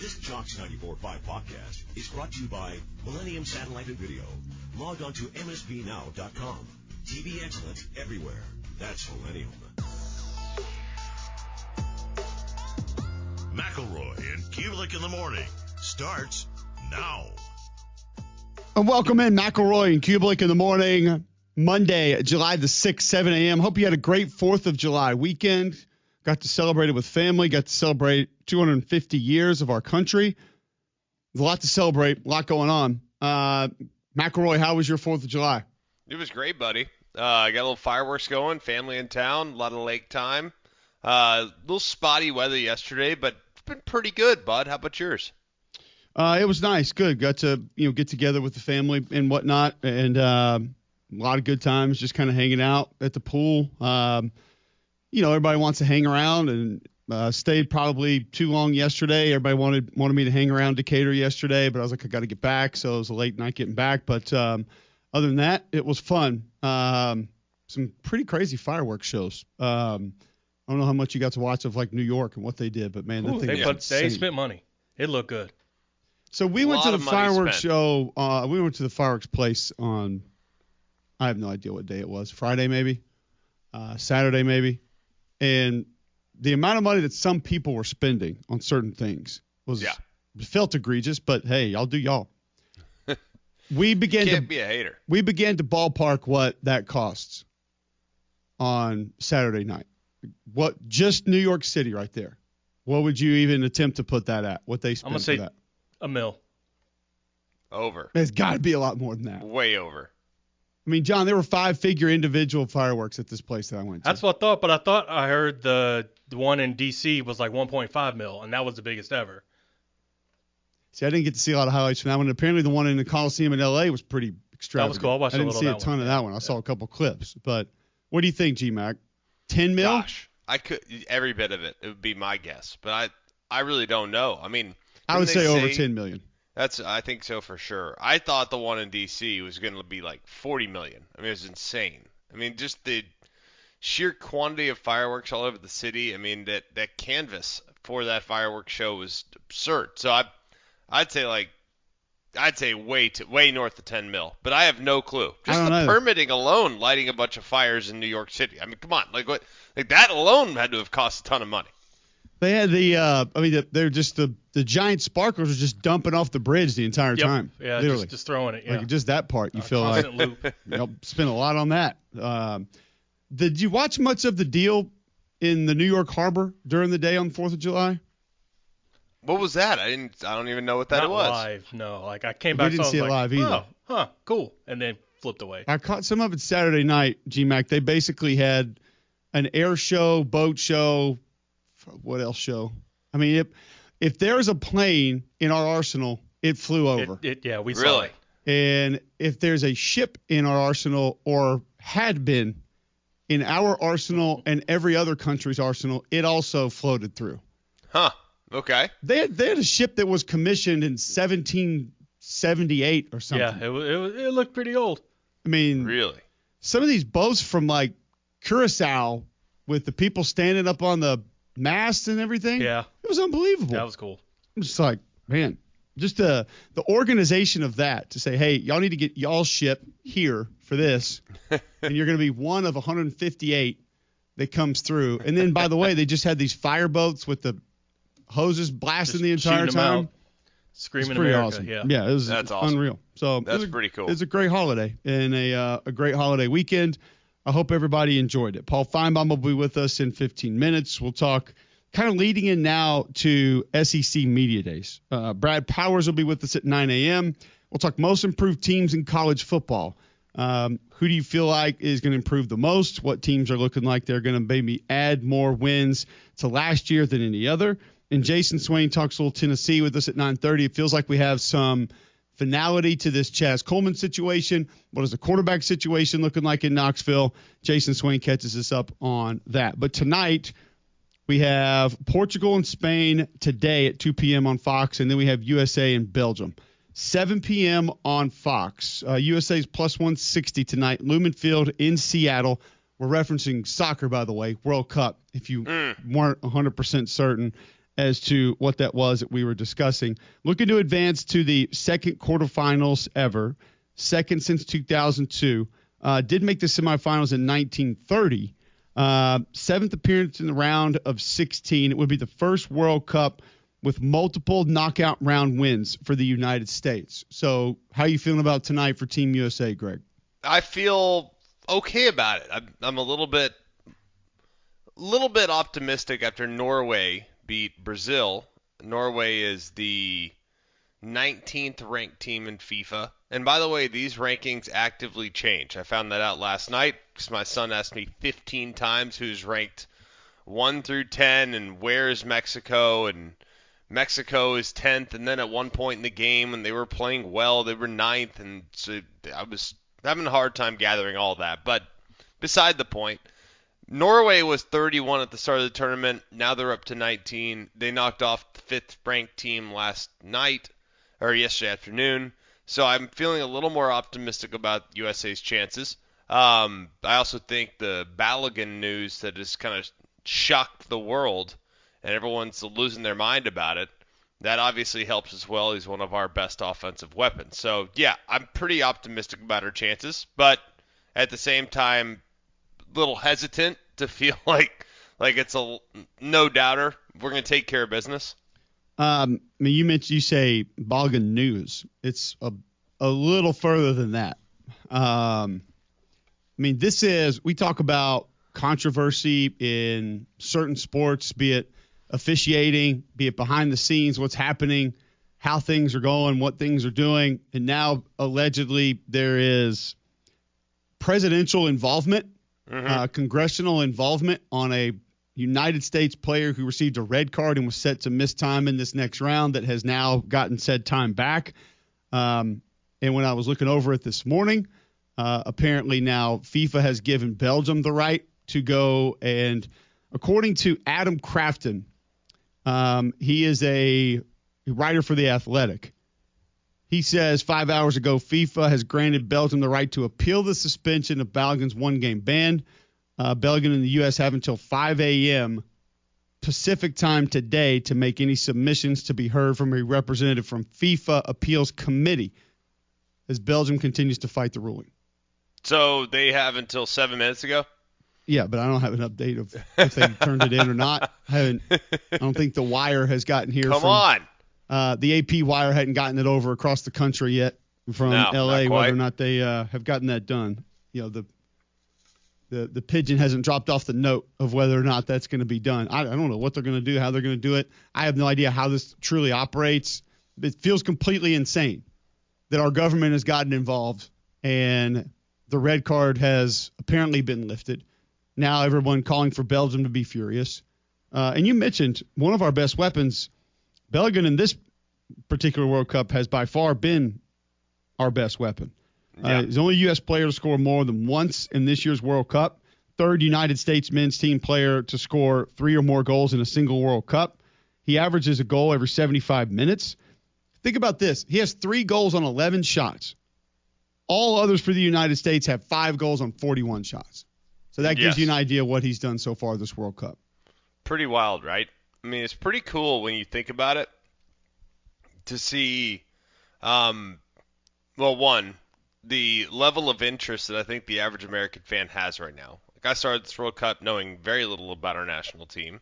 This Jocks 94.5 podcast is brought to you by Millennium Satellite and Video. Log on to msbnow.com. TV excellence everywhere. That's Millennium. McElroy and Cubelic in the morning starts now. And welcome in McElroy and Cubelic in the morning, Monday, July the 6th, 7 a.m. Hope you had a great 4th of July weekend. Got to celebrate it with family. Got to celebrate 250 years of our country. There's a lot to celebrate, a lot going on. McElroy, how was your 4th of July? It was great, buddy. I got a little fireworks going, family in town, a lot of lake time. A little spotty weather yesterday, but it's been pretty good, bud. How about yours? It was nice, good. Got to get together with the family and whatnot, and a lot of good times, just kind of hanging out at the pool. Everybody wants to hang around, and stayed probably too long yesterday. Everybody wanted me to hang around Decatur yesterday, but I was like, I got to get back, so it was a late night getting back. But other than that, it was fun. Some pretty crazy fireworks shows. I don't know how much you got to watch of like New York and what they did, but man, that thing was insane. They spent money. It looked good. So we went to the fireworks show. We went to the fireworks place on, I have no idea what day it was. Friday maybe, Saturday maybe, and the amount of money that some people were spending on certain things felt egregious. But hey, y'all do y'all. We began Can't be a hater. We began to ballpark what that costs on Saturday night. What, just New York City right there? What would you even attempt to put that at? What they spent for that? I'm gonna say $1 million. Over. There's got to be a lot more than that. Way over. I mean, John, there were 5-figure individual fireworks at this place that I went to. That's what I thought, but I thought I heard the one in D.C. was like $1.5 million, and that was the biggest ever. See, I didn't get to see a lot of highlights from that one. Apparently, the one in the Coliseum in L.A. was pretty extravagant. That was cool. I watched I didn't see a ton of that one. I saw a couple clips. But what do you think, G-Mac? $10 million? Gosh, I could every bit of it. It would be my guess, but I really don't know. I mean, I would say over $10 million. I think so for sure. I thought the one in D.C. was going to be like $40 million. I mean, it was insane. I mean, just the sheer quantity of fireworks all over the city. I mean, that canvas for that fireworks show was absurd. So I'd say way north of 10 mil, but I have no clue. Just the permitting alone, lighting a bunch of fires in New York City. I mean, come on, like that alone had to have cost a ton of money. They had they're just the giant sparklers were just dumping off the bridge the entire time. Yeah, literally. just throwing it. Yeah. Like just that part, you feel like loop. Spent a lot on that. Did you watch much of the deal in the New York Harbor during the day on the 4th of July? What was that? I don't even know what that Not was. Live, no. Like I came back. We didn't see it live either. Oh, cool, and then flipped away. I caught some of it Saturday night. G-Mac. They basically had an air show, boat show. What else show? I mean, if there's a plane in our arsenal, it flew over. We saw it. And if there's a ship in our arsenal or had been in our arsenal and every other country's arsenal, it also floated through. Huh. Okay. They had a ship that was commissioned in 1778 or something. Yeah, it looked pretty old. I mean, really? Some of these boats from like Curacao with the people standing up on the mast and everything. Yeah. It was unbelievable. That was cool. I'm just like, man, just the organization of that to say, hey, y'all need to get y'all's ship here for this, and you're going to be one of 158 that comes through. And then, by the way, they just had these fire boats with the hoses blasting the entire time. Out, screaming pretty America. awesome. Yeah, it was That's awesome. Unreal. So that's pretty cool. It's a great holiday and a great holiday weekend. I hope everybody enjoyed it. Paul Finebaum will be with us in 15 minutes. We'll talk kind of leading in now to SEC Media Days. Brad Powers will be with us at 9 a.m. We'll talk most improved teams in college football. Who do you feel like is going to improve the most? What teams are looking like they're going to maybe add more wins to last year than any other? And Jason Swain talks a little Tennessee with us at 9:30. It feels like we have some finality to this Chaz Coleman situation. What is the quarterback situation looking like in Knoxville? Jason Swain catches us up on that. But tonight we have Portugal and Spain today at 2 p.m. on Fox, and then we have USA and Belgium. 7 p.m. on Fox. USA's plus 160 tonight. Lumen Field in Seattle. We're referencing soccer, by the way, World Cup, if you weren't 100% certain. as to what that was that we were discussing. Looking to advance to the second quarterfinals ever, second since 2002. Did make the semifinals in 1930. Seventh appearance in the round of 16. It would be the first World Cup with multiple knockout round wins for the United States. So how are you feeling about tonight for Team USA, Greg? I feel okay about it. I'm a little bit optimistic after Norway beat Brazil. Norway is the 19th ranked team in FIFA. And by the way, these rankings actively change. I found that out last night because my son asked me 15 times who's ranked 1 through 10 and where is Mexico, and Mexico is 10th, and then at one point in the game when they were playing well, they were 9th, and so I was having a hard time gathering all that. But beside the point, Norway was 31 at the start of the tournament. Now they're up to 19. They knocked off the 5th ranked team yesterday afternoon. So I'm feeling a little more optimistic about USA's chances. I also think the Balogun news that has kind of shocked the world and everyone's losing their mind about it, that obviously helps as well. He's one of our best offensive weapons. So, yeah, I'm pretty optimistic about our chances, but at the same time, a little hesitant to feel like it's a no-doubter. We're going to take care of business. You say Balogun news. It's a little further than that. We talk about controversy in certain sports, be it officiating, be it behind the scenes, what's happening, how things are going, what things are doing. And now allegedly there is presidential involvement, congressional involvement on a United States player who received a red card and was set to miss time in this next round that has now gotten said time back. And when I was looking over it this morning, apparently now FIFA has given Belgium the right to go, and according to Adam Crafton, he is a writer for The Athletic. He says 5 hours ago, FIFA has granted Belgium the right to appeal the suspension of Balogun's one-game ban. Belgium and the U.S. have until 5 a.m. Pacific time today to make any submissions to be heard from a representative from FIFA Appeals Committee as Belgium continues to fight the ruling. So they have until 7 minutes ago? Yeah, but I don't have an update of if they turned it in or not. I don't think the wire has gotten here. Come on. The AP wire hadn't gotten it over across the country yet from L.A., whether or not they have gotten that done. You know, the pigeon hasn't dropped off the note of whether or not that's going to be done. I don't know what they're going to do, how they're going to do it. I have no idea how this truly operates. It feels completely insane that our government has gotten involved and the red card has apparently been lifted. Now everyone calling for Belgium to be furious. And you mentioned one of our best weapons, Balogun in this particular World Cup has by far been our best weapon. He's the only U.S. player to score more than once in this year's World Cup. Third United States men's team player to score 3 or more goals in a single World Cup. He averages a goal every 75 minutes. Think about this. He has 3 goals on 11 shots. All others for the United States have 5 goals on 41 shots. So that gives you an idea of what he's done so far this World Cup. Pretty wild, right? I mean, it's pretty cool when you think about it to see, one, the level of interest that I think the average American fan has right now. Like, I started this World Cup knowing very little about our national team,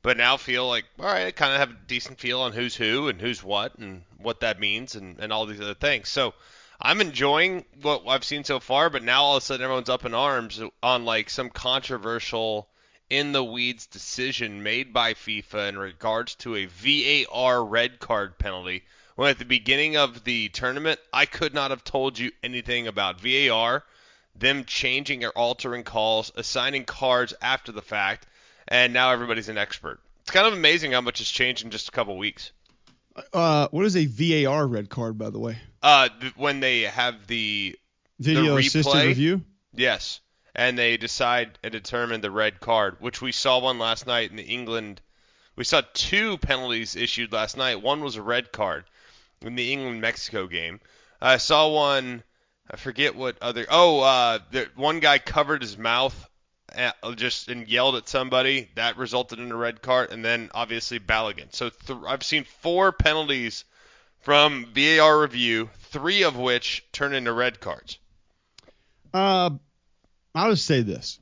but now feel like, all right, I kind of have a decent feel on who's who and who's what and what that means and all these other things. So I'm enjoying what I've seen so far, but now all of a sudden everyone's up in arms on like some controversial in the weeds decision made by FIFA in regards to a VAR red card penalty. When at the beginning of the tournament, I could not have told you anything about VAR, them changing or altering calls, assigning cards after the fact, and now everybody's an expert. It's kind of amazing how much has changed in just a couple weeks. What is a VAR red card, by the way? When they have the video assisted review? Yes. And they decide and determine the red card, which we saw one last night in the England. We saw 2 penalties issued last night. One was a red card in the England-Mexico game. I saw one, I forget what other. The one guy covered his mouth and yelled at somebody. That resulted in a red card, and then obviously Balogun. So I've seen 4 penalties from VAR review, 3 of which turn into red cards. I would say this.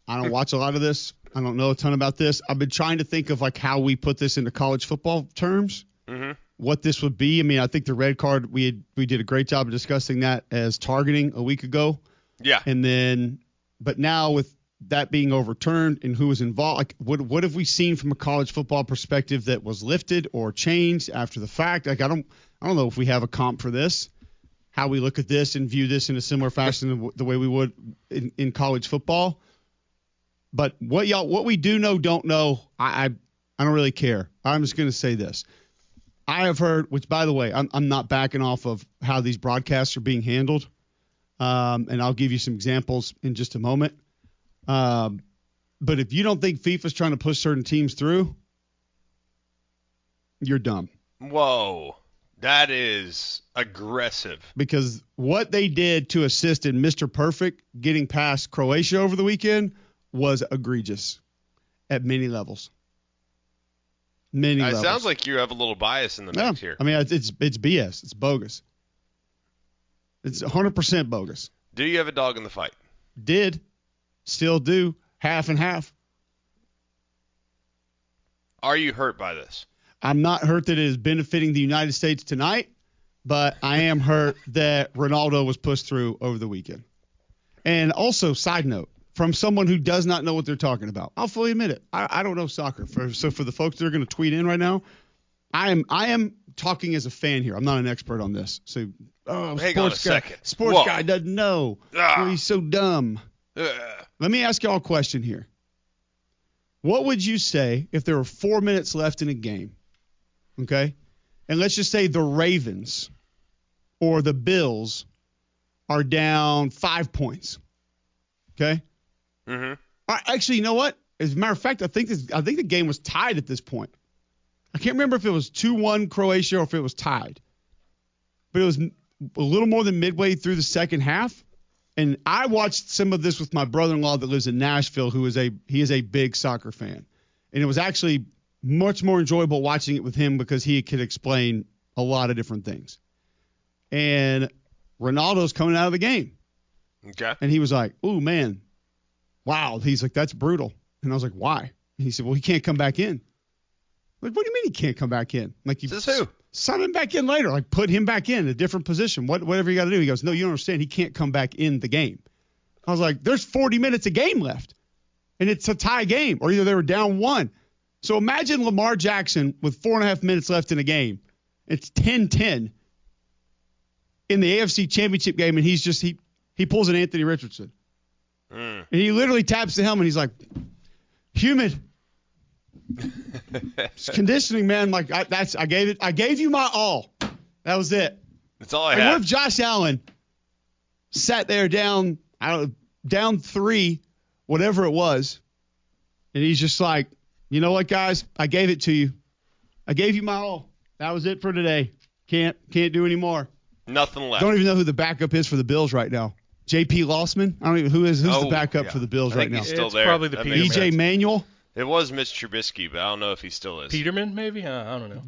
I don't watch a lot of this. I don't know a ton about this. I've been trying to think of like how we put this into college football terms. Mm-hmm. What this would be. I mean, I think the red card, we did a great job of discussing that as targeting a week ago. Yeah. And then, but now with that being overturned and who was involved, like what have we seen from a college football perspective that was lifted or changed after the fact? Like I don't know if we have a comp for this, how we look at this and view this in a similar fashion the way we would in college football. But what we don't know, I don't really care. I'm just going to say this. I have heard, which by the way, I'm not backing off of how these broadcasts are being handled. And I'll give you some examples in just a moment. But if you don't think FIFA's trying to push certain teams through, you're dumb. Whoa. That is aggressive. Because what they did to assist in Mr. Perfect getting past Croatia over the weekend was egregious at many levels. It sounds like you have a little bias in the mix here. I mean, it's BS. It's bogus. It's 100% bogus. Do you have a dog in the fight? Did. Still do. Half and half. Are you hurt by this? I'm not hurt that it is benefiting the United States tonight, but I am hurt that Ronaldo was pushed through over the weekend. And also, side note, from someone who does not know what they're talking about, I'll fully admit it. I don't know soccer. So for the folks that are going to tweet in right now, I am talking as a fan here. I'm not an expert on this. So, hang on a second. Sports guy doesn't know. Oh, he's so dumb. Let me ask y'all a question here. What would you say if there were 4 minutes left in a game? Okay? And let's just say the Ravens or the Bills are down 5 points. Okay? Mm-hmm. Actually, you know what? As a matter of fact, I think the game was tied at this point. I can't remember if it was 2-1 Croatia or if it was tied. But it was a little more than midway through the second half. And I watched some of this with my brother-in-law that lives in Nashville, he is a big soccer fan. And it was actually much more enjoyable watching it with him because he could explain a lot of different things. And Ronaldo's coming out of the game. Okay. And he was like, "Ooh, man, wow." He's like, "That's brutal." And I was like, "Why?" And he said, "Well, he can't come back in." Like, what do you mean he can't come back in? Like, you says who? Sign him back in later. Like, put him back in a different position. Whatever you got to do. He goes, "No, you don't understand. He can't come back in the game." I was like, "There's 40 minutes of game left, and it's a tie game, or either they were down 1. So imagine Lamar Jackson with 4.5 minutes left in a game. It's 10-10 in the AFC Championship game, and he pulls an Anthony Richardson. And he literally taps the helmet. He's like, "Humid." It's conditioning, man. Like I gave you my all. That was it. That's all I had. had. What if Josh Allen sat there down 3, whatever it was, and he's just like, "You know what, guys? I gave it to you. I gave you my all. That was it for today. Can't do any more." Nothing left. Don't even know who the backup is for the Bills right now. J.P. Lossman? I don't even who's the backup for the Bills right now. He's still it's there. Probably the Peterman. E.J. Manuel? It was Mitch Trubisky, but I don't know if he still is. Peterman, maybe? I don't know.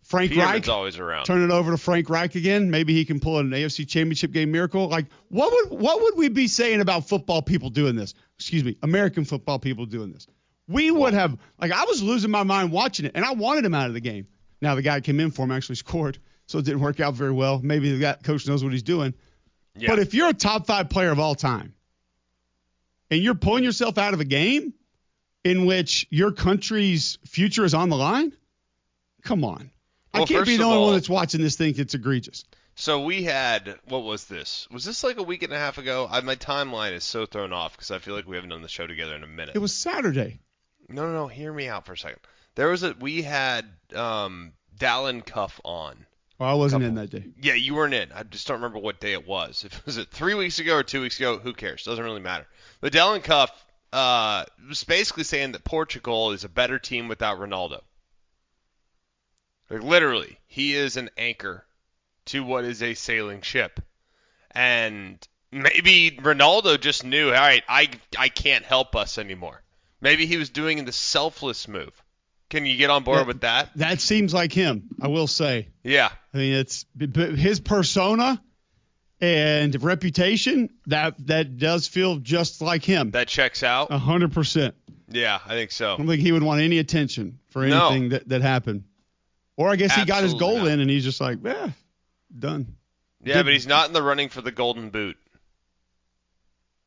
Frank Peterman's Reich? always around. Turn it over to Frank Reich again. Maybe he can pull an AFC Championship game miracle. Like, what would we be saying about football people doing this? Excuse me, American football people doing this. We would have, like, I was losing my mind watching it, and I wanted him out of the game. Now the guy that came in for him actually scored, so it didn't work out very well. Maybe the coach knows what he's doing. Yeah. But if you're a top 5 player of all time, and you're pulling yourself out of a game in which your country's future is on the line, come on. Well, I can't be the only one that's watching this think it's egregious. So we had, what was this? Was this like a week and a half ago? My timeline is so thrown off because I feel like we haven't done the show together in a minute. It was Saturday. No. Hear me out for a second. We had Dallin Cuff on. Well, I wasn't in that day. Yeah, you weren't in. I just don't remember what day it was. If it was 3 weeks ago or 2 weeks ago, who cares? Doesn't really matter. But Dallin Cuff was basically saying that Portugal is a better team without Ronaldo. Like, literally, he is an anchor to what is a sailing ship. And Maybe Ronaldo just knew, all right, I can't help us anymore. Maybe he was doing the selfless move. Can you get on board with that? That seems like him, I will say. Yeah. I mean, it's his persona and reputation, that does feel just like him. That checks out? 100%. Yeah, I think so. I don't think he would want any attention for anything that happened. Or I guess he got his goal in and he's just like, done. Yeah, but he's not in the running for the golden boot.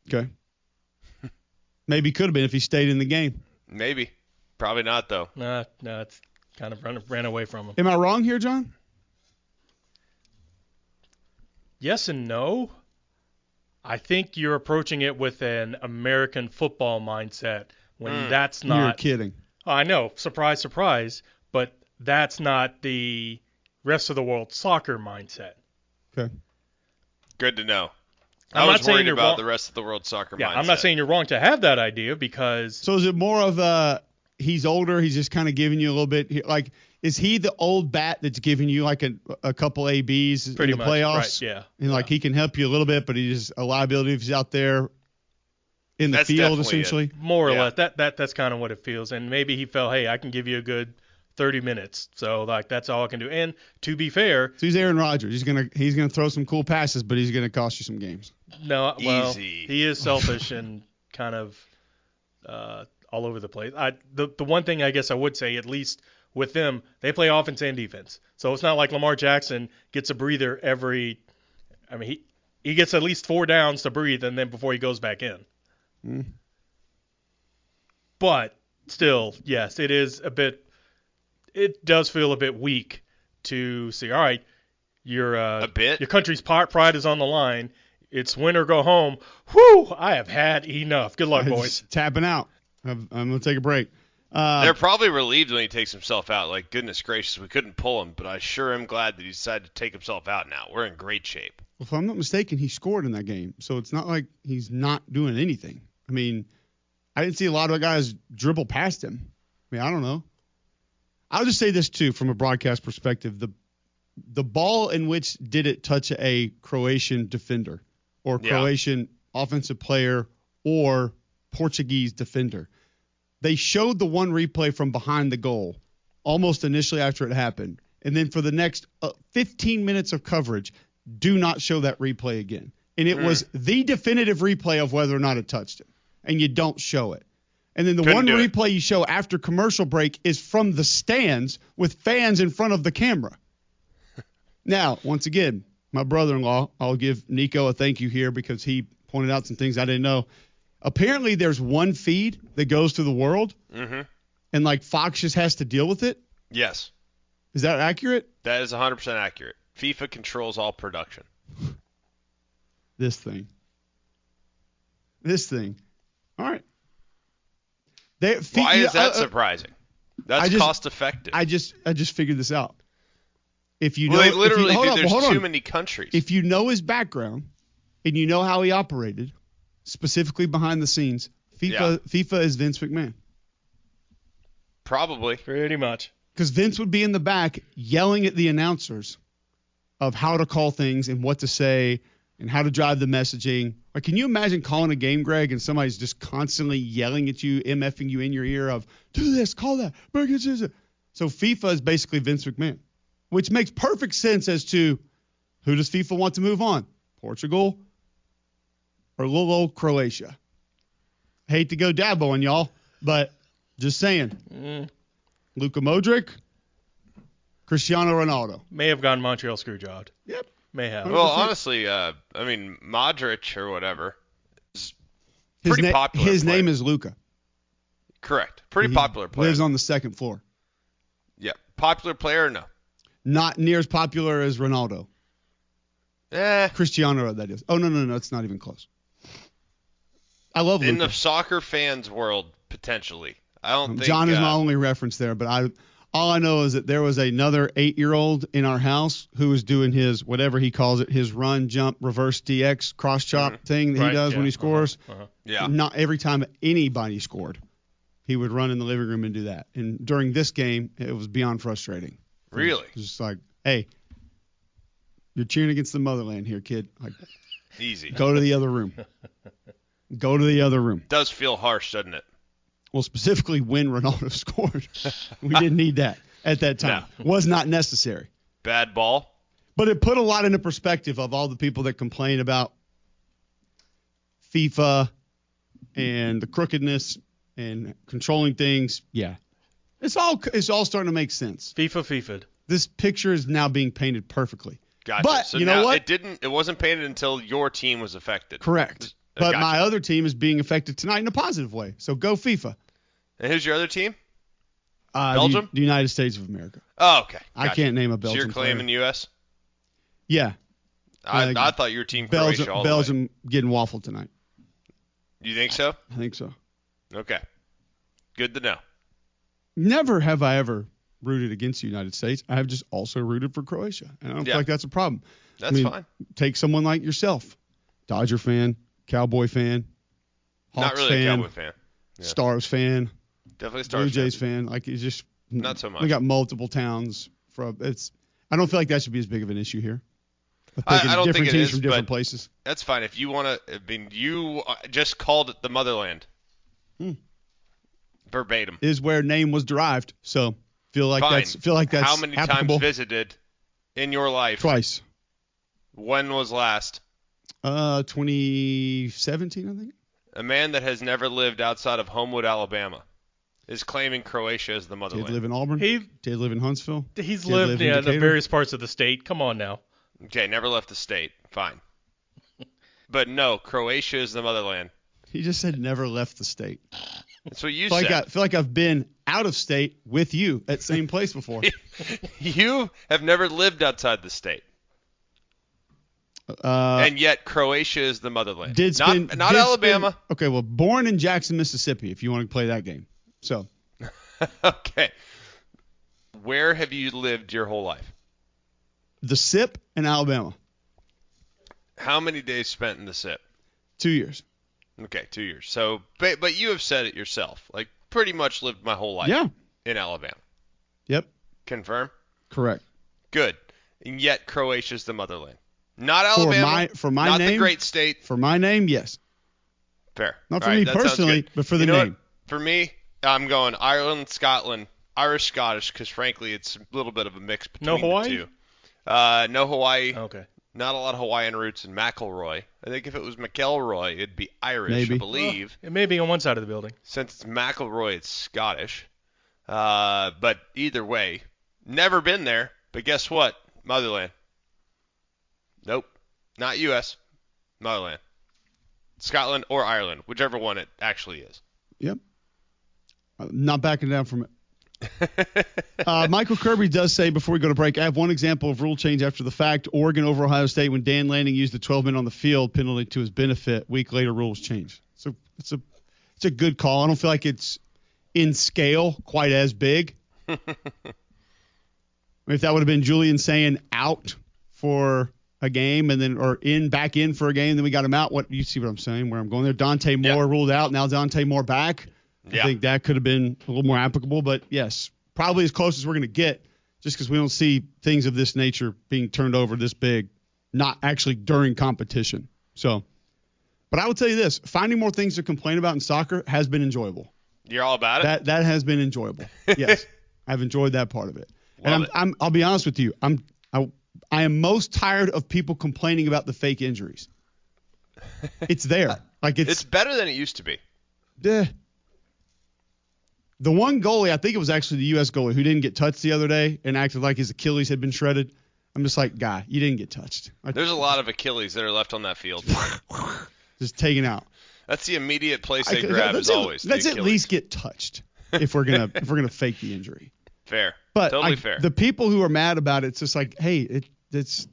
Okay. Maybe could have been if he stayed in the game. Maybe. Probably not, though. No, it's kind of ran away from him. Am I wrong here, John? Yes and no. I think you're approaching it with an American football mindset when that's not. You're kidding. I know. Surprise, surprise. But that's not the rest of the world soccer mindset. Okay. Good to know. I'm I not was saying worried you're about wrong. the rest of the world soccer Yeah, mindset. I'm not saying you're wrong to have that idea because. So is it more of he's older, he's just kind of giving you a little bit, like, is he the old bat that's giving you like a couple ABs Pretty in the much, playoffs? right, yeah. And like he can help you a little bit, but he's a liability if he's out there in the That's field definitely essentially. More or Yeah. less. That's kind of what it feels. And maybe he felt, hey, I can give you a good 30 minutes. So like that's all I can do. And to be fair, So he's Aaron Rodgers. He's gonna throw some cool passes, but he's gonna cost you some games. no, well, Easy. he is selfish and kind of all over the place. The one thing I guess I would say, at least with them, they play offense and defense. So it's not like Lamar Jackson gets a breather he gets at least 4 downs to breathe and then before he goes back in. But still, yes, it does feel a bit weak to see, all right, your country's pride is on the line. It's win or go home. Whew, I have had enough. Good luck, boys. Just tapping out. I'm gonna take a break. They're probably relieved when he takes himself out. Like, goodness gracious, we couldn't pull him, but I sure am glad that he decided to take himself out now. We're in great shape. If I'm not mistaken, he scored in that game, so it's not like he's not doing anything. I mean, I didn't see a lot of guys dribble past him. I mean, I don't know. I'll just say this too, from a broadcast perspective: the ball in which did it touch a Croatian defender or Croatian offensive player or Portuguese defender? They showed the one replay from behind the goal almost initially after it happened, and then for the next 15 minutes of coverage, do not show that replay again. And it was the definitive replay of whether or not it touched him, and you don't show it. And then the one replay you show after commercial break is from the stands with fans in front of the camera. Now, once again, my brother-in-law, I'll give Nico a thank you here because he pointed out some things I didn't know. Apparently, there's one feed that goes to the world, and like Fox just has to deal with it. Yes. Is that accurate? That is 100% accurate. FIFA controls all production. This thing. All right. Why is that surprising? That's cost effective. I just figured this out. If you they literally do. There's too many countries. If you know his background and you know how he operated, specifically behind the scenes, FIFA is Vince McMahon. Probably. Pretty much. Because Vince would be in the back yelling at the announcers of how to call things and what to say and how to drive the messaging. Like, can you imagine calling a game, Greg, and somebody's just constantly yelling at you, MFing you in your ear of, do this, call that, So FIFA is basically Vince McMahon, which makes perfect sense as to who does FIFA want to move on, Portugal or little old Croatia. Hate to go Dabo on y'all, but just saying. Luka Modric, Cristiano Ronaldo. May have gotten Montreal screwjobbed. Yep. May have. Well, honestly, Modric or whatever is pretty popular. His name is Luka. Correct. Pretty popular player. Lives on the second floor. Yeah. Popular player or no? Not near as popular as Ronaldo. Cristiano, that is. Oh, no. It's not even close. I love Luka. In the soccer fans world, potentially. I don't think John is my only reference there, but all I know is that there was another 8-year-old in our house who was doing his, whatever he calls it, his run, jump, reverse DX, cross chop thing that he does when he scores. Yeah. Not every time anybody scored, he would run in the living room and do that. And during this game, it was beyond frustrating. Really? It was just like, hey, you're cheering against the motherland here, kid. Like, Easy. Go to the other room. Go to the other room. Does feel harsh, doesn't it? Well, specifically when Ronaldo scored. We didn't need that at that time. No. Was not necessary. Bad ball. But it put a lot into perspective of all the people that complain about FIFA and the crookedness and controlling things. Yeah. It's all starting to make sense. FIFA'd. This picture is now being painted perfectly. Gotcha. But so you know now what? It wasn't painted until your team was affected. Correct. But Gotcha. my other team is being affected tonight in a positive way. So go FIFA. And who's your other team? Belgium? The United States of America. Oh, okay. I Gotcha. can't name a So Belgium you're claiming player. U.S.? Yeah. I thought your team Croatia all the way. Belgium getting waffled tonight. You think so? I think so. Okay. Good to know. Never have I ever rooted against the United States. I have just also rooted for Croatia. And I don't feel like that's a problem. That's fine. Take someone like yourself. Dodger fan, Cowboy fan, Hawks Not really fan, a Cowboy fan. Yeah. Stars fan, Definitely Stars Blue Jays fan. Like it's just Not so much. We got multiple towns from I don't feel like that should be as big of an issue here. I don't think it teams is, from different but places. That's fine. If you want to, I mean, you just called it the motherland. Verbatim. Is where name was derived. So feel like Fine. that's How many applicable. times visited in your life? Twice. When was last? 2017, I think. A man that has never lived outside of Homewood, Alabama, is claiming Croatia as the motherland. Did live in Auburn. Did live in Huntsville. He's Did lived live in in the Decatur. various parts of the state. Come on now. Okay, never left the state. Fine. But no, Croatia is the motherland. He just said never left the state. That's what you I said. feel like I've been out of state with you at same place before. You have never lived outside the state. And yet Croatia is the motherland. Not Alabama. Okay, well, born in Jackson, Mississippi, if you want to play that game. So. Okay. Where have you lived your whole life? The SIP in Alabama. How many days spent in the SIP? 2 years. Okay, 2 years. So, but you have said it yourself. Like, pretty much lived my whole life in Alabama. Yep. Confirm? Correct. Good. And yet Croatia's the motherland. Not Alabama. For my not name, the great state. For my name, yes. Fair. Not for All me right, that sounds personally, good. but for the You know name. what? For me, I'm going Ireland, Scotland, Irish, Scottish, because frankly, it's a little bit of a mix between No Hawaii? the two. No Hawaii. Okay. Not a lot of Hawaiian roots in McElroy. I think if it was McElroy, it'd be Irish, Maybe. I believe. Well, it may be on one side of the building. Since it's McElroy, it's Scottish. But either way, never been there. But guess what? Motherland. Nope. Not U.S. Motherland. Scotland or Ireland, whichever one it actually is. Yep. Not backing down from it. Michael Kirby does say before we go to break, I have one example of rule change after the fact. Oregon over Ohio State when Dan Lanning used the 12 men on the field penalty to his benefit. Week later, rules changed. So it's a good call. I don't feel like it's in scale quite as big. If that would have been Julian saying out for a game and then or back in for a game, then we got him out. What you see what I'm saying? Where I'm going there. Dante Moore ruled out. Now Dante Moore back. I think that could have been a little more applicable, but yes, probably as close as we're going to get just because we don't see things of this nature being turned over this big, not actually during competition. So, but I will tell you this, finding more things to complain about in soccer has been enjoyable. You're all about it? That has been enjoyable. Yes, I've enjoyed that part of it. Love And I'll be honest with you, I am most tired of people complaining about the fake injuries. It's there. Like it's better than it used to be. The one goalie, I think it was actually the U.S. goalie who didn't get touched the other day and acted like his Achilles had been shredded. I'm just like, guy, you didn't get touched. Like, there's a lot of Achilles that are left on that field. Just taken out. That's the immediate place they grab as always. Let's at least get touched if we're gonna fake the injury. Fair. But totally fair. The people who are mad about it, it's just like, hey, it's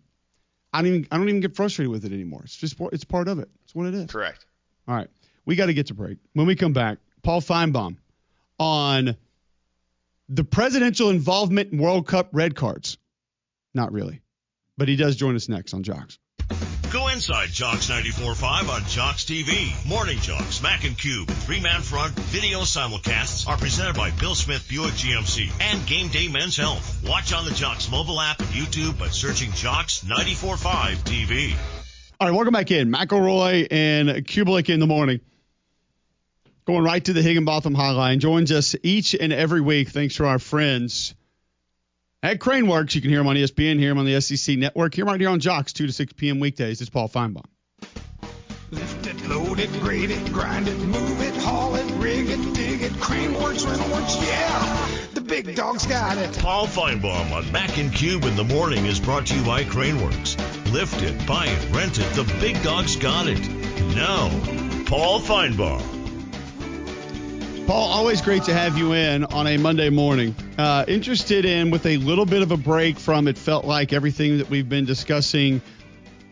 I don't even get frustrated with it anymore. It's part of it. It's what it is. Correct. All right. We got to get to break. When we come back, Paul Finebaum on the presidential involvement in World Cup red cards. Not really. But he does join us next on Jocks. Go inside Jocks 94.5 on Jocks TV. Morning Jocks, Mac and Cube, three-man front video simulcasts are presented by Bill Smith Buick GMC and Game Day Men's Health. Watch on the Jocks mobile app and YouTube by searching Jocks 94.5 TV. All right, welcome back in. McElroy and Cubelic in the morning. Going right to the Higginbotham Hotline. Joins us each and every week thanks to our friends at Craneworks. You can hear him on ESPN, hear him on the SEC Network, hear him right here on Jocks, 2 to 6 p.m. weekdays. It's Paul Finebaum. Lift it, load it, grade it, grind it, move it, haul it, rig it, dig it, Craneworks, Rentalworks, yeah! The big dog's got it. Paul Finebaum on Mac and Cube in the morning is brought to you by Craneworks. Lift it, buy it, rent it. The big dog's got it. Now, Paul Finebaum. Paul, always great to have you in on a Monday morning. Interested in, with a little bit of a break from it felt like everything that we've been discussing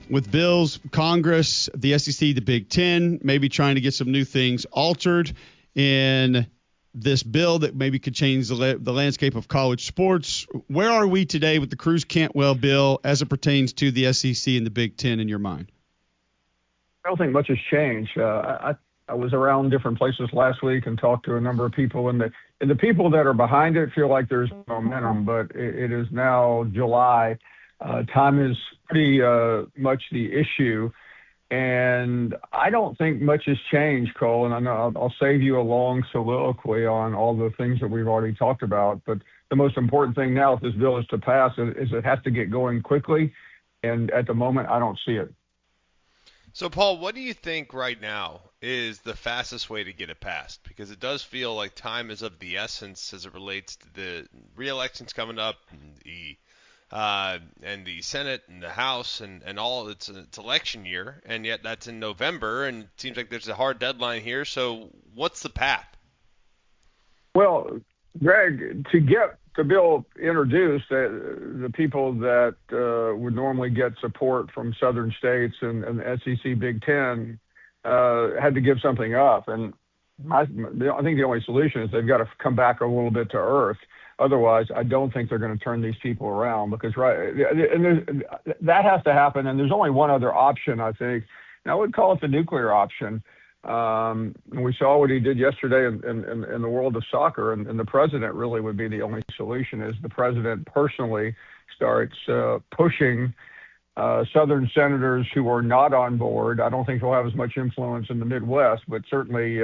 with bills, Congress, the SEC, the Big Ten, maybe trying to get some new things altered in this bill that maybe could change the landscape of college sports. Where are we today with the Cruz-Cantwell bill as it pertains to the SEC and the Big Ten in your mind? I don't think much has changed. I was around different places last week and talked to a number of people, and the people that are behind it feel like there's momentum, but it is now July. Time is pretty much the issue, and I don't think much has changed, Cole, and I know I'll save you a long soliloquy on all the things that we've already talked about, but the most important thing now if this bill is to pass is it has to get going quickly, and at the moment I don't see it. So, Paul, what do you think right now is the fastest way to get it passed? Because it does feel like time is of the essence as it relates to the re-elections coming up, and the Senate and the House and all. It's election year, and yet that's in November, and it seems like there's a hard deadline here. So what's the path? Well, Greg, to get the bill introduced, the people that would normally get support from southern states and the SEC Big Ten had to give something up. And I think the only solution is they've got to come back a little bit to earth. Otherwise, I don't think they're going to turn these people around because, and that has to happen. And there's only one other option, I think. And I would call it the nuclear option. We saw what he did yesterday in the world of soccer, and the president really would be the only solution is the president personally starts pushing Southern senators who are not on board. I don't think he'll have as much influence in the Midwest, but certainly,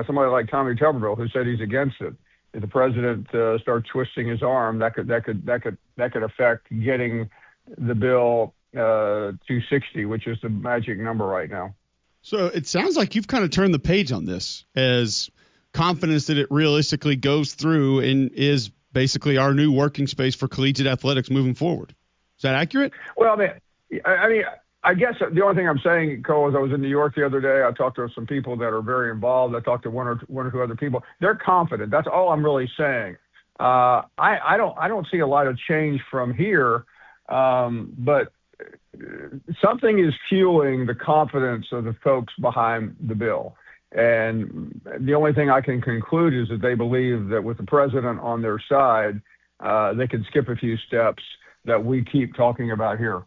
somebody like Tommy Tuberville who said he's against it. If the president starts twisting his arm, that could affect getting the bill 260, which is the magic number right now. So it sounds like you've kind of turned the page on this as confidence that it realistically goes through and is basically our new working space for collegiate athletics moving forward. Is that accurate? Well, I guess the only thing I'm saying, Cole, is I was in New York the other day. I talked to some people that are very involved. I talked to one or two other people. They're confident. That's all I'm really saying. I don't see a lot of change from here, but something is fueling the confidence of the folks behind the bill. And the only thing I can conclude is that they believe that with the president on their side, they can skip a few steps that we keep talking about here.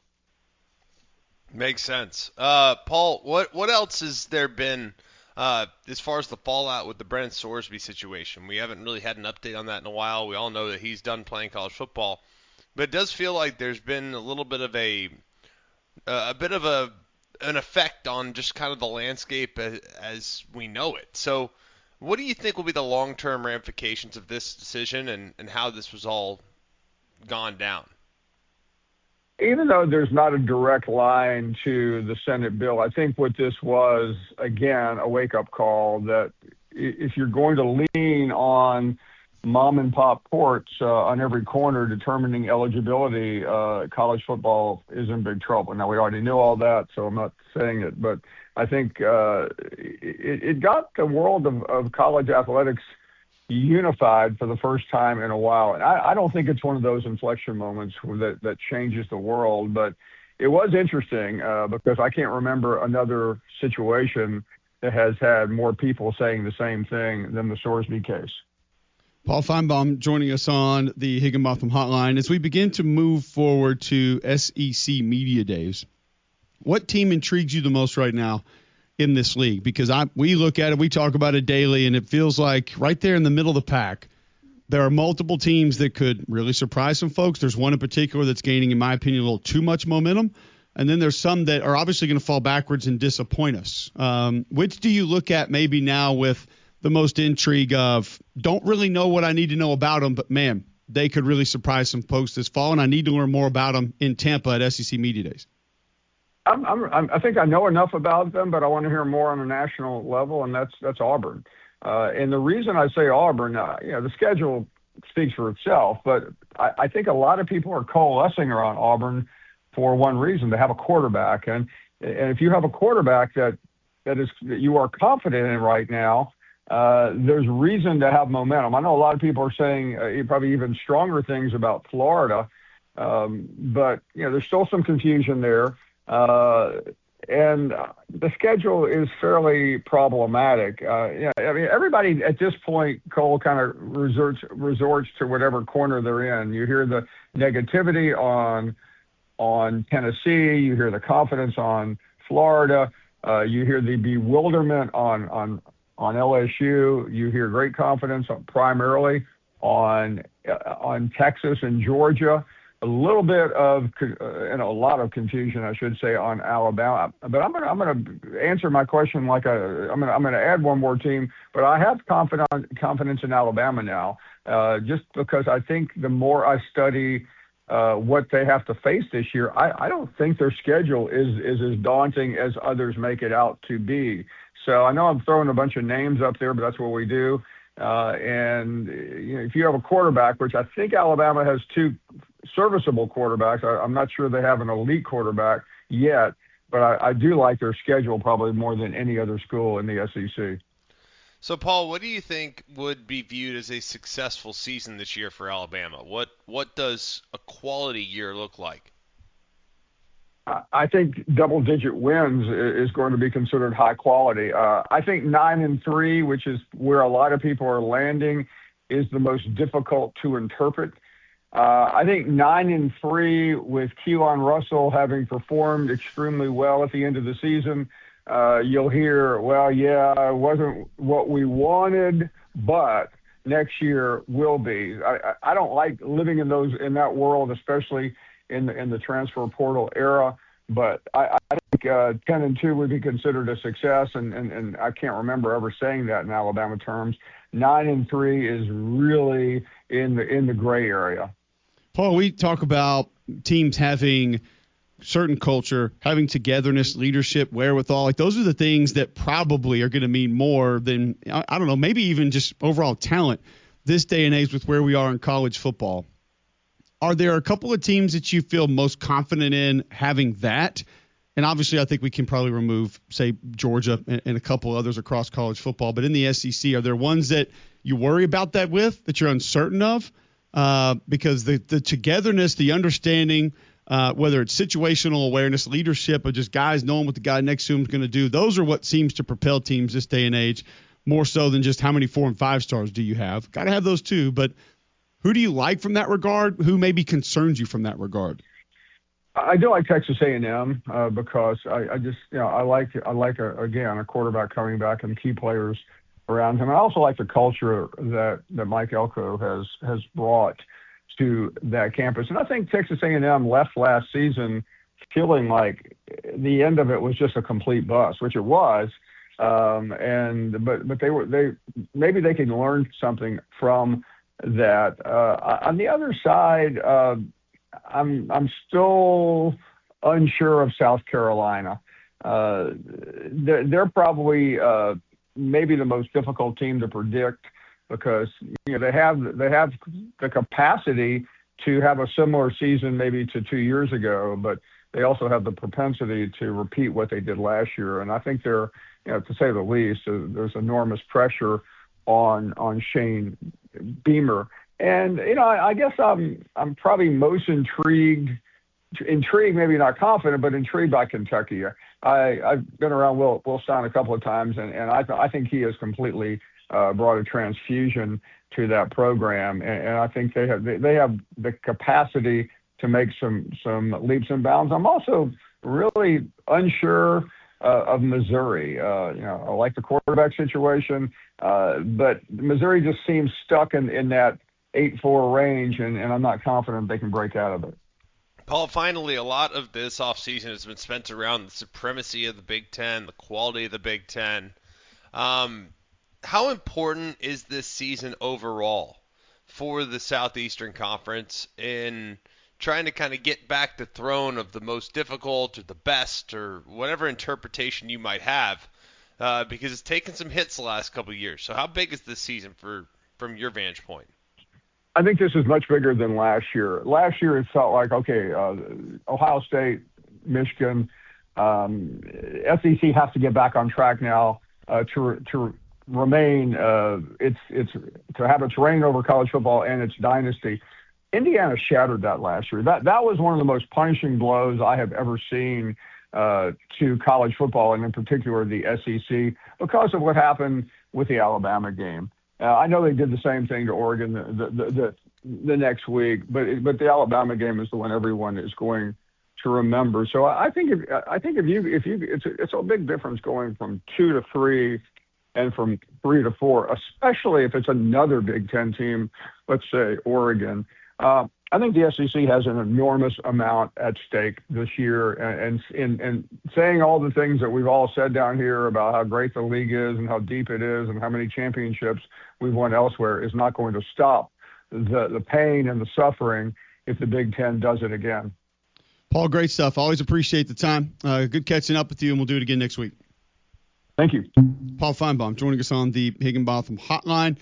Makes sense. Paul, what else has there been as far as the fallout with the Brennan Sorsby situation? We haven't really had an update on that in a while. We all know that he's done playing college football, but it does feel like there's been a little bit of an effect on just kind of the landscape as we know it. So what do you think will be the long-term ramifications of this decision and how this was all gone down? Even though there's not a direct line to the Senate bill, I think what this was, again, a wake-up call that if you're going to lean on mom-and-pop courts on every corner determining eligibility, college football is in big trouble. Now, we already knew all that, so I'm not saying it, but I think it got the world of college athletics unified for the first time in a while. And I don't think it's one of those inflection moments that changes the world, but it was interesting because I can't remember another situation that has had more people saying the same thing than the Sorsby case. Paul Finebaum joining us on the Higginbotham Hotline. As we begin to move forward to SEC Media Days, what team intrigues you the most right now in this league? Because we look at it, we talk about it daily, and it feels like right there in the middle of the pack, there are multiple teams that could really surprise some folks. There's one in particular that's gaining, in my opinion, a little too much momentum. and then there's some that are obviously going to fall backwards and disappoint us. Which do you look at maybe now with the most intrigue of don't really know what I need to know about them, but man, they could really surprise some folks this fall, and I need to learn more about them in Tampa at SEC Media Days? I think I know enough about them, but I want to hear more on a national level, and that's Auburn. And the reason I say Auburn, the schedule speaks for itself, but I think a lot of people are coalescing around Auburn for one reason: they have a quarterback, and if you have a quarterback that you are confident in right now, there's reason to have momentum. I know a lot of people are saying probably even stronger things about Florida, but there's still some confusion there. And the schedule is fairly problematic. Everybody at this point, Cole, kind of resorts to whatever corner they're in. You hear the negativity on Tennessee. You hear the confidence on Florida. You hear the bewilderment on LSU. You hear great confidence primarily on Texas and Georgia. A little bit of, a lot of confusion, I should say, on Alabama. But I'm gonna answer my question I'm gonna add one more team. But I have confidence in Alabama now, just because I think the more I study what they have to face this year, I don't think their schedule is as daunting as others make it out to be. So I know I'm throwing a bunch of names up there, but that's what we do. And if you have a quarterback, which I think Alabama has two serviceable quarterbacks, I'm not sure they have an elite quarterback yet, but I do like their schedule probably more than any other school in the SEC. So, Paul, what do you think would be viewed as a successful season this year for Alabama? What does a quality year look like? I think double-digit wins is going to be considered high quality. I think 9-3, which is where a lot of people are landing, is the most difficult to interpret. I think 9-3 with Keelan Russell having performed extremely well at the end of the season, you'll hear, well, yeah, it wasn't what we wanted, but next year will be. I don't like living in that world, especially in the transfer portal era. But I think 10-2 would be considered a success, and I can't remember ever saying that in Alabama terms. 9-3 is really in the gray area. Paul, we talk about teams having certain culture, having togetherness, leadership, wherewithal. Like those are the things that probably are going to mean more than, I don't know, maybe even just overall talent this day and age with where we are in college football. Are there a couple of teams that you feel most confident in having that? And obviously I think we can probably remove, say, Georgia and a couple others across college football. But in the SEC, are there ones that you worry about that you're uncertain of? Because the togetherness, the understanding, whether it's situational awareness, leadership, or just guys knowing what the guy next to him is going to do, those are what seems to propel teams this day and age, more so than just how many 4 and 5 stars do you have. Got to have those too, but who do you like from that regard? Who maybe concerns you from that regard? I do like Texas A&M because I just I like a quarterback coming back and key players around him. I also like the culture that Mike Elko has brought to that campus. And I think Texas A&M left last season feeling like the end of it was just a complete bust, which it was. But they maybe they can learn something from that. On the other side, I'm still unsure of South Carolina. They're probably maybe the most difficult team to predict because they have the capacity to have a similar season maybe to 2 years ago, but they also have the propensity to repeat what they did last year. And I think they're, to say the least, there's enormous pressure on Shane Beamer. And I guess I'm probably most intrigued, maybe not confident, but intrigued by Kentucky. I've been around Will Stein a couple of times, and I think he has completely brought a transfusion to that program, and I think they have the capacity to make some leaps and bounds. I'm also really unsure of Missouri. I like the quarterback situation, but Missouri just seems stuck in that 8-4 range, and I'm not confident they can break out of it. Paul, finally, a lot of this offseason has been spent around the supremacy of the Big Ten, the quality of the Big Ten. How important is this season overall for the Southeastern Conference in trying to kind of get back the throne of the most difficult or the best or whatever interpretation you might have? Because it's taken some hits the last couple of years. So how big is this season from your vantage point? I think this is much bigger than last year. Last year, it felt like, okay, Ohio State, Michigan, SEC has to get back on track now to remain, it's to have its reign over college football and its dynasty. Indiana shattered that last year. That was one of the most punishing blows I have ever seen to college football, and in particular the SEC, because of what happened with the Alabama game. I know they did the same thing to Oregon the next week, but the Alabama game is the one everyone is going to remember. So I think if you it's a big difference going from 2 to 3 and from 3 to 4, especially if it's another Big Ten team, let's say Oregon. I think the SEC has an enormous amount at stake this year, and saying all the things that we've all said down here about how great the league is and how deep it is and how many championships we've won elsewhere is not going to stop the pain and the suffering if the Big Ten does it again. Paul, great stuff. Always appreciate the time. Good catching up with you, and we'll do it again next week. Thank you. Paul Finebaum joining us on the Higginbotham Hotline.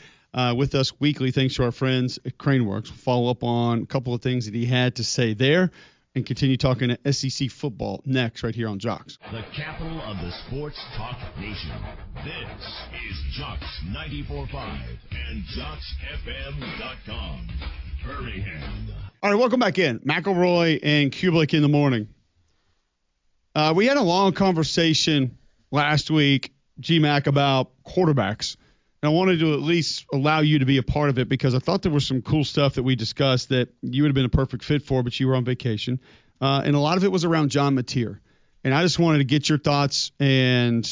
With us weekly, thanks to our friends at Craneworks. We'll follow up on a couple of things that he had to say there and continue talking to SEC football next right here on Jocks. The capital of the sports talk nation. This is Jocks 94.5 and JocksFM.com. Birmingham. All right, welcome back in. McElroy and Cubelic in the morning. We had a long conversation last week, GMAC, about quarterbacks. I wanted to at least allow you to be a part of it because I thought there was some cool stuff that we discussed that you would have been a perfect fit for, but you were on vacation. And a lot of it was around John Mateer. And I just wanted to get your thoughts, and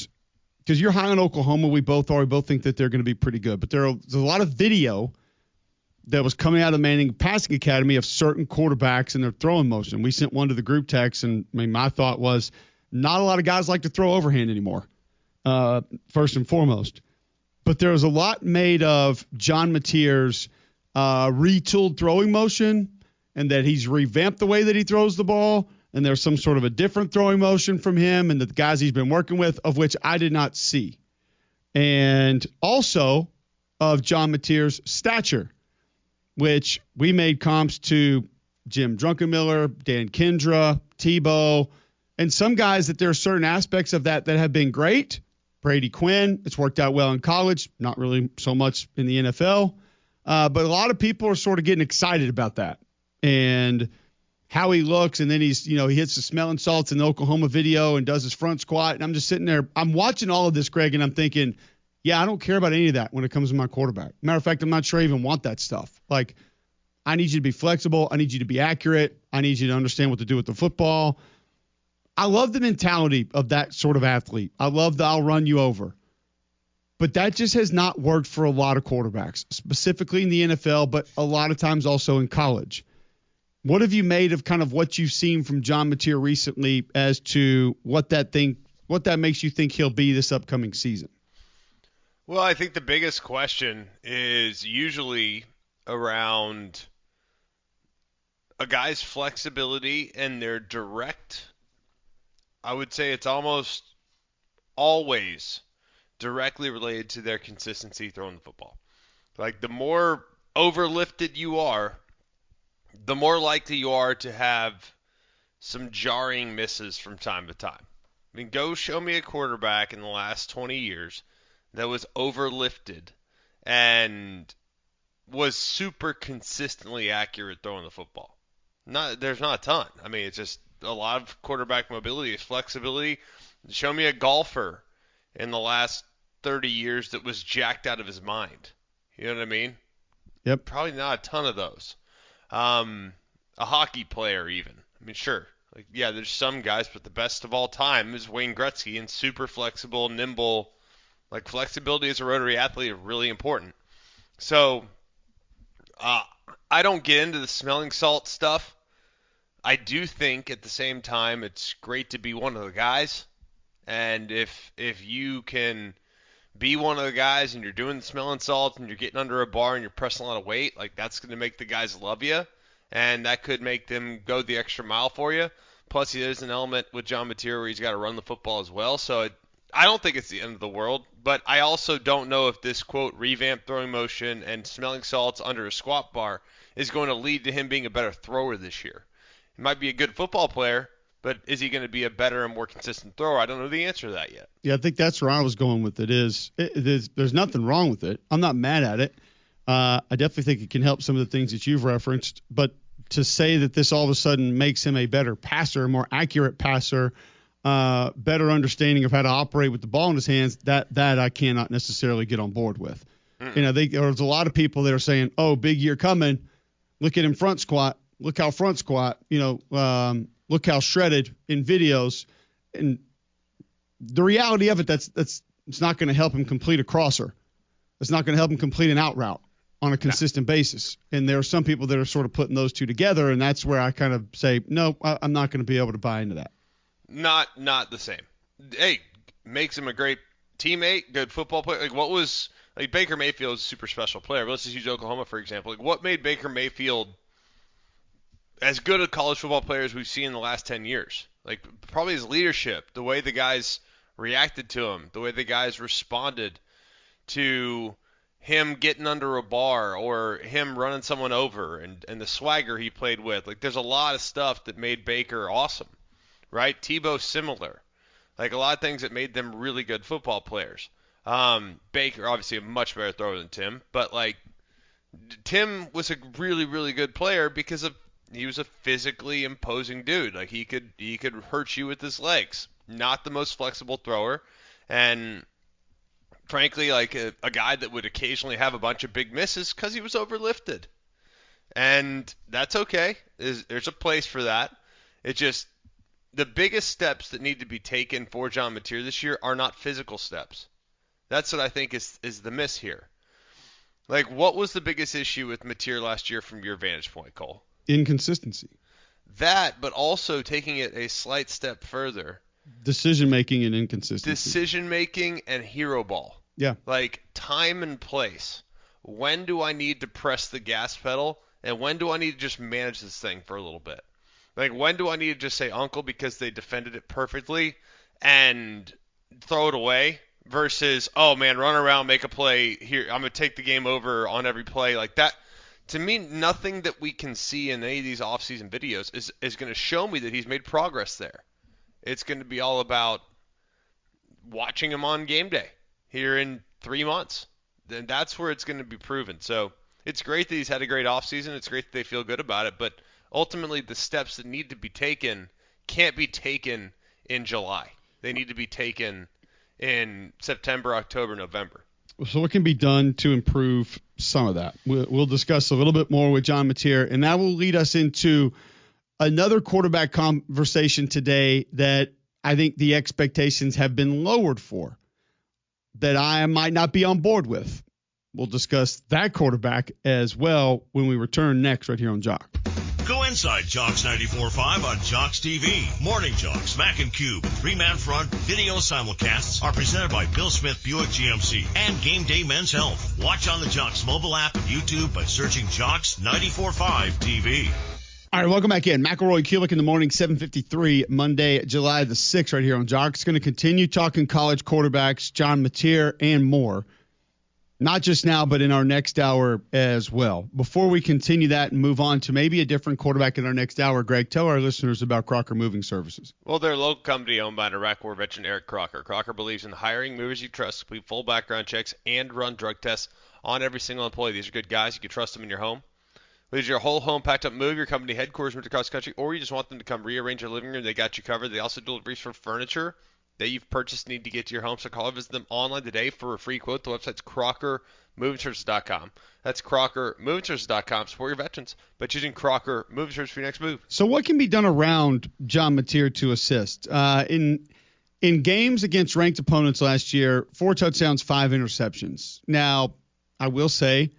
because you're high on Oklahoma, we both are. We both think that they're going to be pretty good. But there's a lot of video that was coming out of the Manning Passing Academy of certain quarterbacks and their throwing motion. We sent one to the group text, and my thought was not a lot of guys like to throw overhand anymore, first and foremost. But there was a lot made of John Mateer's retooled throwing motion, and that he's revamped the way that he throws the ball, and there's some sort of a different throwing motion from him and the guys he's been working with, of which I did not see. And also of John Mateer's stature, which we made comps to Jim Druckenmiller, Dan Kendra, Tebow, and some guys that there are certain aspects of that have been great. Brady Quinn, it's worked out well in college, not really so much in the NFL. But a lot of people are sort of getting excited about that and how he looks. And then he hits the smelling salts in the Oklahoma video and does his front squat. And I'm just sitting there, I'm watching all of this, Greg, and I'm thinking, yeah, I don't care about any of that when it comes to my quarterback. Matter of fact, I'm not sure I even want that stuff. Like, I need you to be flexible. I need you to be accurate. I need you to understand what to do with the football. I love the mentality of that sort of athlete. I love the I'll run you over. But that just has not worked for a lot of quarterbacks, specifically in the NFL, but a lot of times also in college. What have you made of kind of what you've seen from John Mateer recently as to what that makes you think he'll be this upcoming season? Well, I think the biggest question is usually around a guy's flexibility and their direct, I would say it's almost always directly related to their consistency throwing the football. Like, the more overlifted you are, the more likely you are to have some jarring misses from time to time. I mean, go show me a quarterback in the last 20 years that was overlifted and was super consistently accurate throwing the football. There's not a ton. I mean, it's just a lot of quarterback mobility is flexibility. Show me a golfer in the last 30 years that was jacked out of his mind. You know what I mean? Yep. Probably not a ton of those. A hockey player even. I mean, sure. Like, yeah, there's some guys, but the best of all time is Wayne Gretzky, and super flexible, nimble. Like, flexibility as a rotary athlete is really important. So, I don't get into the smelling salt stuff. I do think at the same time it's great to be one of the guys. And if you can be one of the guys and you're doing the smelling salts and you're getting under a bar and you're pressing a lot of weight, like that's going to make the guys love you. And that could make them go the extra mile for you. Plus, there's an element with John Mateer where he's got to run the football as well. So I don't think it's the end of the world. But I also don't know if this, quote, revamped throwing motion and smelling salts under a squat bar is going to lead to him being a better thrower this year. He might be a good football player, but is he going to be a better and more consistent thrower? I don't know the answer to that yet. Yeah, I think that's where I was going with it. There's nothing wrong with it. I'm not mad at it. I definitely think it can help some of the things that you've referenced. But to say that this all of a sudden makes him a better passer, a more accurate passer, better understanding of how to operate with the ball in his hands, that I cannot necessarily get on board with. You know, there's a lot of people that are saying, "Oh, big year coming. Look at him front squat. Look how front squat. You know, look how shredded in videos." And the reality of it, that's it's not going to help him complete a crosser. It's not going to help him complete an out route on a consistent basis. And there are some people that are sort of putting those two together, and that's where I kind of say, no, I'm not going to be able to buy into that. Not the same. Hey, makes him a great teammate, good football player. Like Baker Mayfield is a super special player. But let's just use Oklahoma for example. Like what made Baker Mayfield as good a college football player as we've seen in the last 10 years? Like probably his leadership, the way the guys reacted to him, the way the guys responded to him getting under a bar or him running someone over and the swagger he played with. Like there's a lot of stuff that made Baker awesome, right? Tebow similar. Like a lot of things that made them really good football players. Baker obviously a much better thrower than Tim, but like Tim was a really, really good player because he was a physically imposing dude. Like he could hurt you with his legs. Not the most flexible thrower, and frankly, like a guy that would occasionally have a bunch of big misses because he was overlifted. And that's okay. There's a place for that. It just, the biggest steps that need to be taken for John Mateer this year are not physical steps. That's what I think is the miss here. Like, what was the biggest issue with Mateer last year from your vantage point, Cole? Inconsistency. That, but also taking it a slight step further. Decision-making and inconsistency. Decision-making and hero ball. Yeah. Like time and place. When do I need to press the gas pedal? And when do I need to just manage this thing for a little bit? Like when do I need to just say uncle because they defended it perfectly and throw it away? Versus, oh man, run around, make a play. Here, I'm going to take the game over on every play. Like that. To me, nothing that we can see in any of these off-season videos is going to show me that he's made progress there. It's going to be all about watching him on game day here in 3 months. Then that's where it's going to be proven. So it's great that he's had a great offseason. It's great that they feel good about it. But ultimately, the steps that need to be taken can't be taken in July. They need to be taken in September, October, November. So what can be done to improve some of that? We'll discuss a little bit more with John Mateer, and that will lead us into another quarterback conversation today that I think the expectations have been lowered for, that I might not be on board with. We'll discuss that quarterback as well when we return next right here on Jock. Go inside Jocks 94.5 on Jocks TV. Morning Jocks, Mac and Cube, 3-man front video simulcasts are presented by Bill Smith Buick GMC and Game Day Men's Health. Watch on the Jocks mobile app and YouTube by searching Jocks 94.5 TV. All right, welcome back in. McElroy Cubelic in the morning, 7:53, Monday, July the 6th, right here on Jocks. Going to continue talking college quarterbacks, John Mateer, and more. Not just now, but in our next hour as well. Before we continue that and move on to maybe a different quarterback in our next hour, Greg, tell our listeners about Crocker Moving Services. Well, they're a local company owned by an Iraq War veteran, Eric Crocker. Crocker believes in hiring movers you trust, complete full background checks, and run drug tests on every single employee. These are good guys. You can trust them in your home. Leave your whole home packed up, move your company headquarters moved across the country, or you just want them to come rearrange your living room. They got you covered. They also do deliveries for furniture that you've purchased need to get to your home. So call or visit them online today for a free quote. The website's CrockerMovingServices.com. That's CrockerMovingServices.com. Support your veterans by choosing Crocker Moving Service for your next move. So what can be done around John Mateer to assist? In games against ranked opponents last year, 4 touchdowns, 5 interceptions. Now, I will say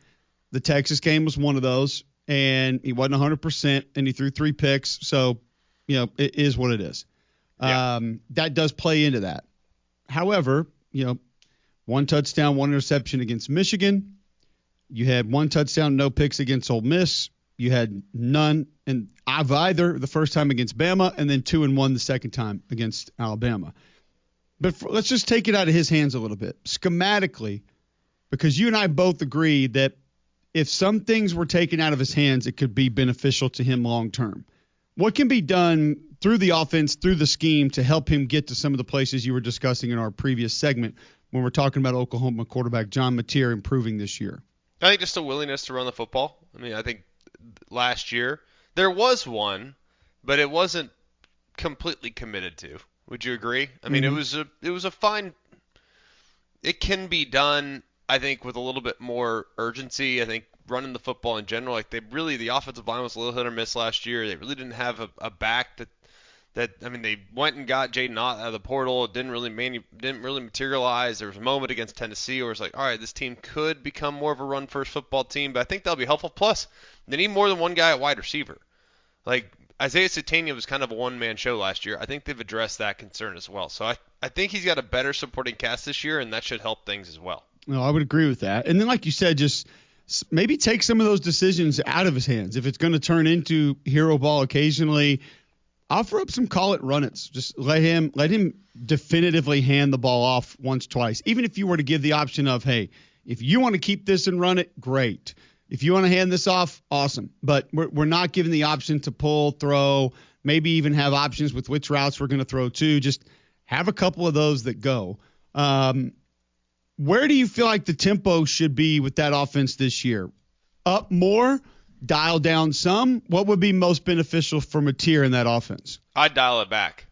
the Texas game was one of those. and he wasn't 100%, and he threw 3 picks. So, it is what it is. Yeah. That does play into that. However, 1 touchdown, 1 interception against Michigan. You had 1 touchdown, no picks against Ole Miss. You had none and of either the first time against Bama, and then 2 and 1 the second time against Alabama. But let's just take it out of his hands a little bit. Schematically, because you and I both agree that if some things were taken out of his hands, it could be beneficial to him long term. What can be done through the offense, through the scheme, to help him get to some of the places you were discussing in our previous segment when we're talking about Oklahoma quarterback John Mateer improving this year? I think just a willingness to run the football. I mean, I think last year there was one, but it wasn't completely committed to. Would you agree? I mean, it was a fine. It can be done, I think, with a little bit more urgency. I think running the football in general, like the offensive line was a little hit or miss last year. They really didn't have a back that I mean, they went and got Jaden Ott out of the portal. It didn't really materialize. There was a moment against Tennessee where it's like, all right, this team could become more of a run-first football team, but I think that'll be helpful. Plus, they need more than one guy at wide receiver. Like, Isaiah Satania was kind of a one-man show last year. I think they've addressed that concern as well. So I think he's got a better supporting cast this year, and that should help things as well. No, I would agree with that. And then, like you said, just maybe take some of those decisions out of his hands. If it's going to turn into hero ball occasionally, offer up some call it run it's. Just let him definitively hand the ball off once, twice. Even if you were to give the option of, hey, if you want to keep this and run it, great. If you want to hand this off, awesome. But we're not giving the option to pull, throw, maybe even have options with which routes we're going to throw to. Just have a couple of those that go. Where do you feel like the tempo should be with that offense this year? Up more? Dial down some? What would be most beneficial for Mateer in that offense? I'd dial it back.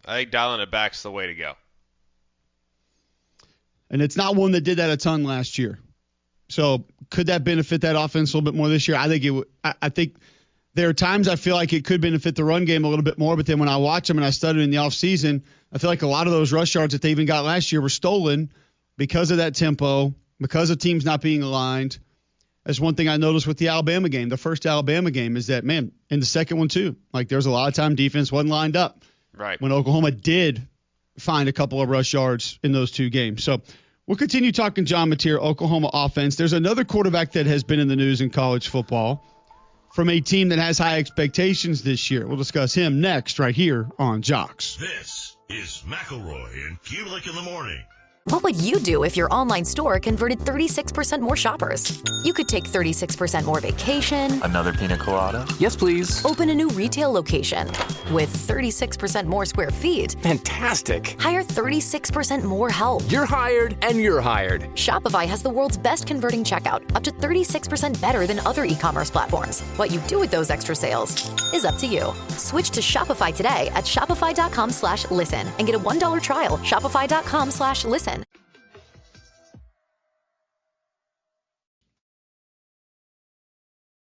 I think dialing it back is the way to go. And it's not one that did that a ton last year. So could that benefit that offense a little bit more this year? I think it would. I think there are times I feel like it could benefit the run game a little bit more, but then when I watch them and I study in the offseason, I feel like a lot of those rush yards that they even got last year were stolen because of that tempo, because of teams not being aligned. That's one thing I noticed with the Alabama game, the first Alabama game, is that, man, in the second one too, like there's a lot of time defense wasn't lined up. Right. When Oklahoma did find a couple of rush yards in those 2 games. So we'll continue talking John Mateer, Oklahoma offense. There's another quarterback that has been in the news in college football from a team that has high expectations this year. We'll discuss him next right here on Jocks. This is McElroy and Cubelic in the morning. What would you do if your online store converted 36% more shoppers? You could take 36% more vacation. Another pina colada? Yes, please. Open a new retail location with 36% more square feet. Fantastic. Hire 36% more help. You're hired and you're hired. Shopify has the world's best converting checkout, up to 36% better than other e-commerce platforms. What you do with those extra sales is up to you. Switch to Shopify today at shopify.com/listen and get a $1 trial. Shopify.com/listen.